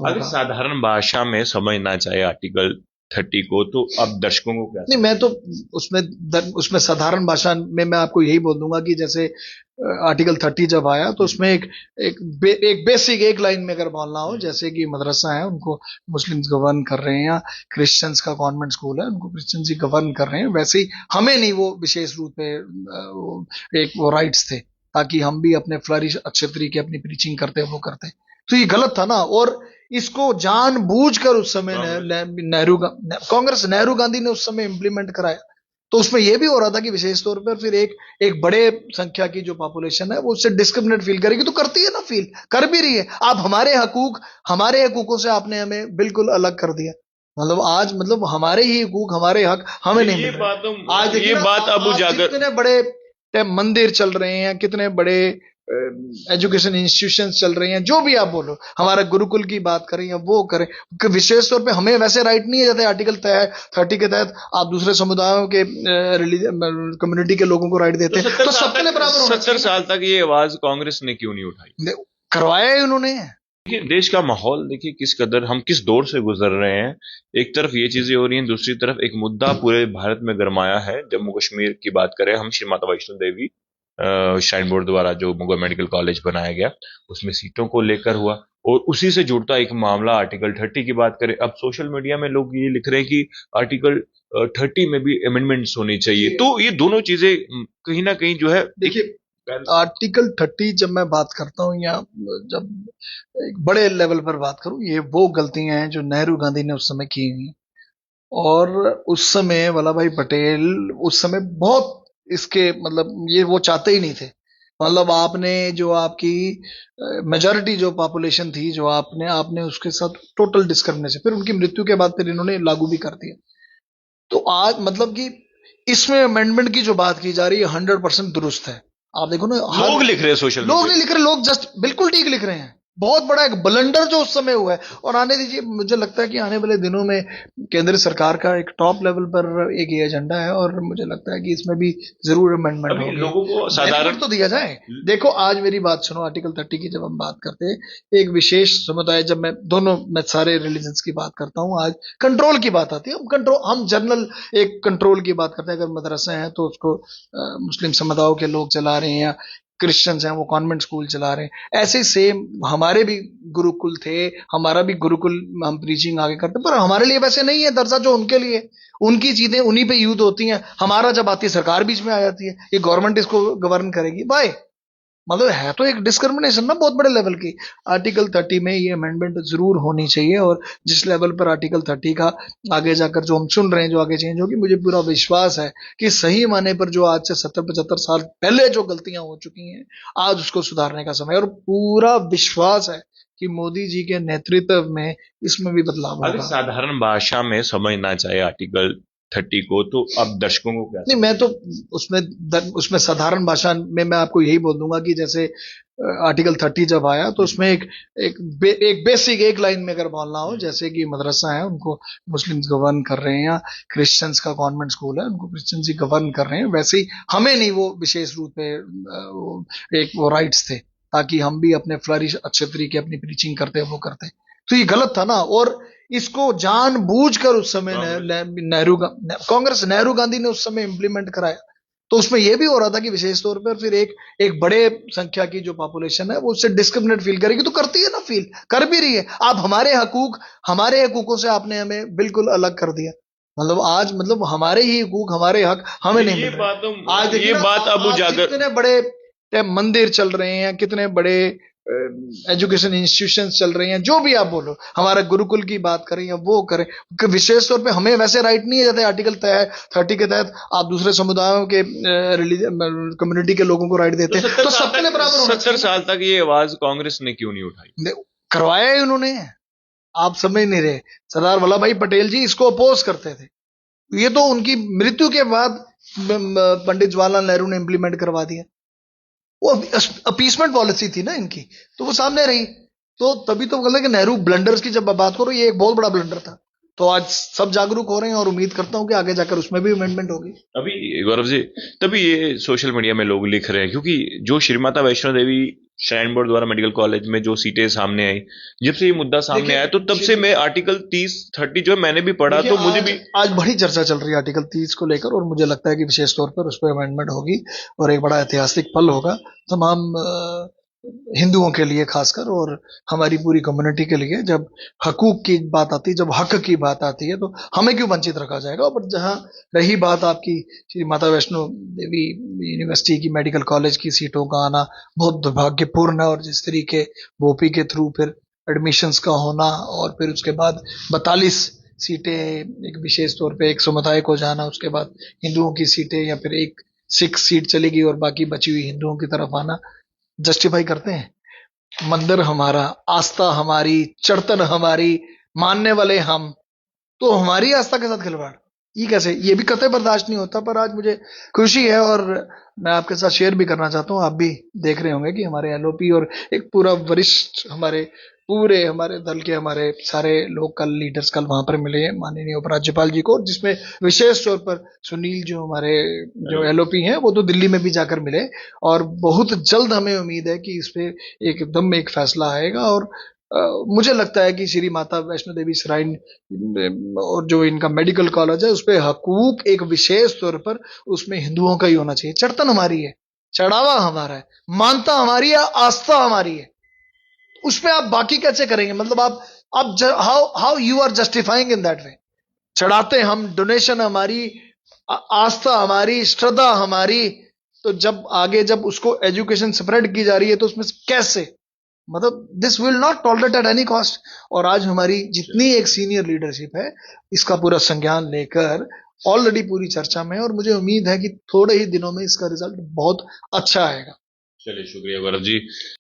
अगर होगा। साधारण भाषा में समझना चाहे आर्टिकल 30 को, तो अब दर्शकों को क्या नहीं, मैं तो उसमें उसमें साधारण भाषा में मैं आपको यही बोल दूंगा कि जैसे आर्टिकल 30 जब आया तो उसमें एक बेसिक एक लाइन में अगर बोलना हो, जैसे कि मदरसा है उनको मुस्लिम्स गवर्न कर रहे हैं, या क्रिश्चियंस का कॉन्वेंट स्कूल है उनको क्रिश्चियंस ही गवर्न कर रहे हैं, वैसे ही हमें नहीं वो विशेष रूप में एक वो राइट्स थे, ताकि हम भी अपने फ्लरिश अच्छे तरीके अपनी प्रीचिंग करते वो करते। तो ये गलत था ना। और इसको जानबूझकर उस समय नेहरू कांग्रेस नेहरू गांधी ने उस समय इंप्लीमेंट कराया। तो उसमें यह भी हो रहा था कि विशेष तौर पर फिर एक बड़े संख्या की जो पॉपुलेशन है वो उससे डिस्क्रिमिनेट फील करेगी, तो करती है ना, फील कर भी रही है। आप हमारे हकूकों से आपने हमें बिल्कुल अलग कर दिया। मतलब आज मतलब हमारे ही हकूक हमारे हक हमें नहीं मिल रहे। आज देखिए ये ना, बात अब उजागर, कितने बड़े मंदिर चल रहे हैं, कितने बड़े एजुकेशन इंस्टीट्यूशंस चल रही हैं, जो भी आप बोलो, हमारा गुरुकुल की बात करें या वो करें, विशेष तौर पे हमें वैसे राइट नहीं है जैसे आर्टिकल 30 के तहत आप दूसरे समुदायों के कम्युनिटी के लोगों को राइट देते हैं। तो सबके लिए बराबर होना चाहिए। 70 साल तक ये आवाज कांग्रेस ने क्यों नहीं उठाई? करवाया ही उन्होंने। देखिए देश का माहौल, देखिए किस कदर हम किस दौर से गुजर रहे हैं। एक तरफ ये चीजें हो रही हैं, दूसरी तरफ एक मुद्दा पूरे भारत में गरमाया है। जम्मू कश्मीर की बात करें हम, श्री माता वैष्णो देवी श्राइन बोर्ड द्वारा जो मुगल मेडिकल कॉलेज बनाया गया, उसमें सीटों को लेकर हुआ, और उसी से जुड़ता एक मामला आर्टिकल 30 की बात करें। अब सोशल मीडिया में लोग ये लिख रहे हैं कि आर्टिकल 30 में भी अमेंडमेंट्स होनी चाहिए। तो ये दोनों चीजें कहीं ना कहीं जो है, देखिए आर्टिकल 30 जब मैं बात करता हूँ, या जब एक बड़े लेवल पर बात करूं, ये वो गलतियां हैं जो नेहरू गांधी ने उस समय की हुई। और उस समय वल्लभ भाई पटेल उस समय बहुत इसके मतलब ये वो चाहते ही नहीं थे। मतलब आपने जो आपकी मेजॉरिटी जो पॉपुलेशन थी, जो आपने आपने उसके साथ टोटल डिस्क्रिमिनेशन, फिर उनकी मृत्यु के बाद फिर इन्होंने लागू भी कर दिया। तो आज मतलब कि इसमें अमेंडमेंट की जो बात की जा रही है 100% दुरुस्त है। आप देखो ना, लोग लिख रहे हैं सोशल लोग नहीं लिख रहे, लोग जस्ट बिल्कुल ठीक लिख रहे हैं। बहुत बड़ा एक ब्लंडर जो उस समय हुआ है। और आने दीजिए, मुझे लगता है कि आने वाले दिनों में केंद्र सरकार का एक टॉप लेवल पर एक ये एजेंडा है, और मुझे लगता है कि इसमें भी जरूर अमेंडमेंट अभी होगी। लोगों को साधारण तो दिया जाए। देखो आज मेरी बात सुनो, आर्टिकल 30 की जब हम बात करते हैं, एक विशेष समुदाय, जब मैं सारे रिलीजन्स की बात करता हूँ, आज कंट्रोल की बात आती है। हम जनरल एक कंट्रोल की बात करते हैं। अगर मदरसा है तो उसको मुस्लिम समुदायों के लोग चला रहे हैं, या क्रिश्चियंस हैं वो कॉन्वेंट स्कूल चला रहे हैं। ऐसे सेम हमारे भी गुरुकुल थे, हमारा भी गुरुकुल हम प्रीचिंग आगे करते, पर हमारे लिए वैसे नहीं है दर्जा जो उनके लिए। उनकी चीजें उन्हीं पे यूज होती हैं, हमारा जब आती है सरकार बीच में आ जाती है, ये गवर्नमेंट इसको गवर्न करेगी भाई। मतलब है तो एक डिस्क्रिमिनेशन ना बहुत बड़े लेवल की। आर्टिकल 30 में ये अमेंडमेंट जरूर होनी चाहिए। और जिस लेवल पर आर्टिकल 30 का आगे जाकर जो हम सुन रहे हैं, जो आगे चेंज होगी, मुझे पूरा विश्वास है कि सही माने पर जो आज से 70-75 साल पहले जो गलतियां हो चुकी हैं, आज उसको सुधारने का समय। और पूरा विश्वास है कि मोदी जी के नेतृत्व में इसमें भी बदलाव अगर होगा। साधारण भाषा में समझना चाहे आर्टिकल 30 को, तो अब दर्शकों को क्या? नहीं, मैं तो उसमें साधारण भाषा में मैं आपको यही बोल दूंगा कि जैसे आर्टिकल 30 जब आया तो उसमें एक बेसिक एक लाइन में अगर बोलना हो, जैसे कि मदरसा है उनको मुस्लिम्स गवर्न कर रहे हैं, या क्रिश्चियंस का कॉन्वेंट स्कूल है उनको क्रिश्चियंस ही गवर्न कर रहे हैं, वैसे ही हमें नहीं वो विशेष रूप में एक वो राइट्स थे, ताकि हम भी अपने फ्लरिश अच्छे तरीके अपनी प्रीचिंग करते वो करते। तो ये गलत था ना। और इसको जानबूझकर उस समय कांग्रेस नेहरू गांधी ने उस समय इंप्लीमेंट कराया। तो उसमें यह भी हो रहा था कि विशेष तौर पर फिर एक बड़े संख्या की जो पॉपुलेशन है वो उससे डिस्क्रिमिनेट फील करेगी, तो करती है ना, फील कर भी रही है। आप हमारे हकूकों से आपने हमें बिल्कुल अलग कर दिया। मतलब आज मतलब हमारे ही हकूक हमारे हक हमें नहीं मिल रहे। आज देखिए ये ना, बात अब उजागर, कितने बड़े मंदिर चल रहे हैं, कितने बड़े एजुकेशन इंस्टीट्यूशंस चल रही हैं, जो भी आप बोलो, हमारा गुरुकुल की बात करें या वो करें, विशेष तौर पे हमें वैसे राइट नहीं है जैसे आर्टिकल 30 के तहत आप दूसरे समुदायों के कम्युनिटी के लोगों को राइट देते हैं। तो सबके लिए बराबर होना चाहिए। 70 साल तक ये आवाज कांग्रेस ने क्यों नहीं उठाई? करवाया ही उन्होंने। आप समझ नहीं रहे, सरदार वल्लभ भाई पटेल जी इसको अपोज करते थे। ये तो उनकी मृत्यु के बाद पंडित जवाहरलाल नेहरू ने इंप्लीमेंट करवा दिया। वो अपीसमेंट पॉलिसी थी ना इनकी, तो वो सामने रही। तो तभी तो बोला कि नेहरू ब्लंडर्स की जब बात करो, ये एक बहुत बड़ा ब्लंडर था। तो आज सब जागरूक हो रहे हैं और उम्मीद करता हूं कि आगे जाकर उसमें भी अमेंडमेंट होगी। अभी गौरव जी, तभी ये सोशल मीडिया में लोग लिख रहे हैं, क्योंकि जो श्री माता वैष्णो देवी श्राइन बोर्ड द्वारा मेडिकल कॉलेज में जो सीटें सामने आई, जब से ये मुद्दा सामने आया, तो तब से मैं आर्टिकल 30-30 जो है मैंने भी पढ़ा, तो मुझे भी आज बड़ी चर्चा चल रही है आर्टिकल 30 को लेकर, और मुझे लगता है कि विशेष तौर पर उस पर अमेंडमेंट होगी और एक बड़ा ऐतिहासिक पल होगा तमाम हिंदुओं के लिए खासकर, और हमारी पूरी कम्युनिटी के लिए। जब हकूक की बात आती है, जब हक की बात आती है, तो हमें क्यों वंचित रखा जाएगा। और जहां रही बात आपकी श्री माता वैष्णो देवी यूनिवर्सिटी की मेडिकल कॉलेज की सीटों का आना बहुत दुर्भाग्यपूर्ण है, और जिस तरीके वोपी के थ्रू फिर एडमिशंस का होना, और फिर उसके बाद 42 सीटें एक विशेष तौर पे एक समुदाय को जाना, उसके बाद हिंदुओं की सीटें, या फिर एक सिख सीट चलेगी और बाकी बची हुई हिंदुओं की तरफ आना जस्टिफाई करते हैं। मंदिर हमारा, आस्था हमारी, चढ़तन हमारी, मानने वाले हम, तो हमारी आस्था के साथ खिलवाड़, ये कैसे, ये भी कतई बर्दाश्त नहीं होता। पर आज मुझे खुशी है, और मैं आपके साथ शेयर भी करना चाहता हूँ, आप भी देख रहे होंगे कि हमारे एलओपी और एक पूरा वरिष्ठ हमारे दल के हमारे सारे लोग कल लीडर्स कल वहां पर मिले माननीय उपराज्यपाल जी को, जिसमें विशेष तौर पर सुनील जो हमारे जो एलओपी हैं वो तो दिल्ली में भी जाकर मिले, और बहुत जल्द हमें उम्मीद है कि इस पे एकदम एक फैसला आएगा। और मुझे लगता है कि श्री माता वैष्णो देवी श्राइन और जो इनका मेडिकल कॉलेज है उस पे हकूक एक विशेष तौर पर उसमें हिंदुओं का ही होना चाहिए। चढ़तन हमारी है, चढ़ावा हमारा है, मानता हमारी है, आस्था हमारी है, उसमें आप बाकी कैसे करेंगे। मतलब आप how you are justifying in that way. चढ़ाते हम, डोनेशन हमारी, आस्था हमारी, श्रद्धा हमारी, तो जब आगे जब उसको एजुकेशन स्प्रेड की जा रही है तो उसमें कैसे, मतलब this will not tolerate at any cost. और आज हमारी जितनी एक सीनियर लीडरशिप है इसका पूरा संज्ञान लेकर ऑलरेडी पूरी चर्चा में है, और मुझे उम्मीद है कि थोड़े ही दिनों में इसका रिजल्ट बहुत अच्छा आएगा। चलिए, शुक्रिया गौरव जी।